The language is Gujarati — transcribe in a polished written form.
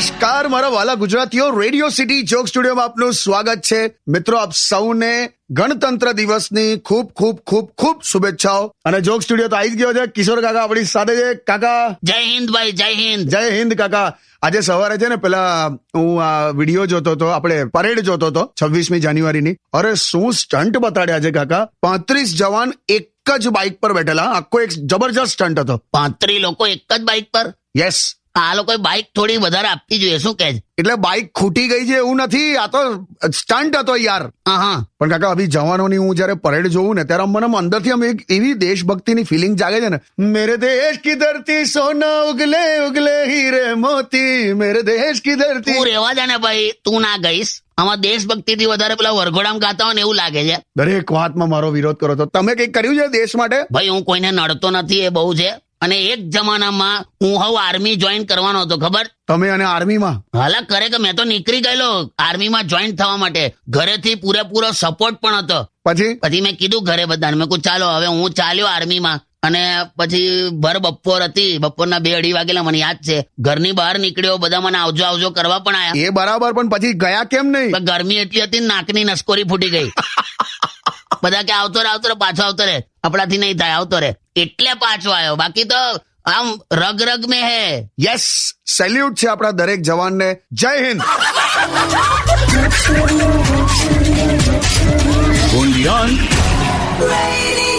નમસ્કાર મારા વાલા ગુજરાતીઓ, રેડિયો સિટી જોક સ્ટુડિયોમાં આપનું સ્વાગત છે. મિત્રો, આપ સૌને ગણતંત્ર દિવસની ખૂબ ખૂબ ખૂબ ખૂબ શુભેચ્છાઓ. અને જોક સ્ટુડિયો તો આવી જ ગયો છે. કિશોર કાકા આપણી સાથે છે. કાકા જય હિન્દ ભાઈ, જય હિન્દ. જય હિન્દ કાકા. આજે સવારે છે ને પેલા હું આ વિડીયો જોતો હતો, આપણે પરેડ જોતો હતો 26મી જાન્યુઆરીની. અરે શું સ્ટન્ટ બતાડ્યા છે કાકા. 35 જવાન એક જ બાઇક પર બેઠેલા. આખો એક જબરજસ્ત સ્ટન્ટ હતો. 35 લોકો એક જ બાઇક પર. યસ. આ લોકોએ બાઇક થોડી વધારે આપવી જોઈએ. શું કહે છે? એટલે બાઇક ખૂટી ગઈ છે એવું નથી, આ તો સ્ટન્ટ હતો યાર. હા. પણ કાકા અભી જવાનોની હું જયારે પરેડ જોઉં ને ત્યારે મને અંદરથી આમ એક એવી દેશભક્તિની ફિલિંગ જાગે છે ને. મેરે દેશ કી ધરતી સોના ઉગલે ઉગલે હીરે મોતી, મેરે દેશ કી ધરતી. તું રેવા દે ને ભાઈ, તું ના ગઈશ. આમાં દેશભક્તિથી વધારે પેલા વરઘોડામાં ગાતા હોય ને એવું લાગે છે. દરેક વાતમાં મારો વિરોધ કરો તો તમે કઈક કર્યું છે દેશ માટે? ભાઈ હું કોઈને નડતો નથી, એ બહુ છે. અને એક જમાનામાં હું હવે આર્મી જોઈન કરવાનો હતો, ખબર? તમે અને આર્મીમાં? હાલા કરે કે મેં તો નીકળી ગયેલો આર્મીમાં જોઈન થવા માટે. ઘરેથી પૂરેપૂરો સપોર્ટ પણ હતો. પછી મેં કીધું ઘરે બધાને, મેં કહ્યું ચાલો હવે હું ચાલ્યો આર્મીમાં. અને પછી ભર બપોર હતી, બપોરના 2-2:30 વાગેલા મને યાદ છે. ઘરની બહાર નીકળ્યો, બધા મને આવજો આવજો કરવા પણ આયા. એ બરાબર, પણ પછી ગયા કેમ નહીં? ગરમી એટલી હતી, નાકની નસકોરી ફૂટી ગઈ. બધા કે આવતો રે પાછો આવતો રે, આપણાથી નહીં થાય, આવતો રે. એટલે પાછો આવ્યો, બાકી તો આમ રગ રગ में है. યસ, સેલ્યુટ છે આપણા દરેક જવાનને. જય હિન્દ. Only on Radio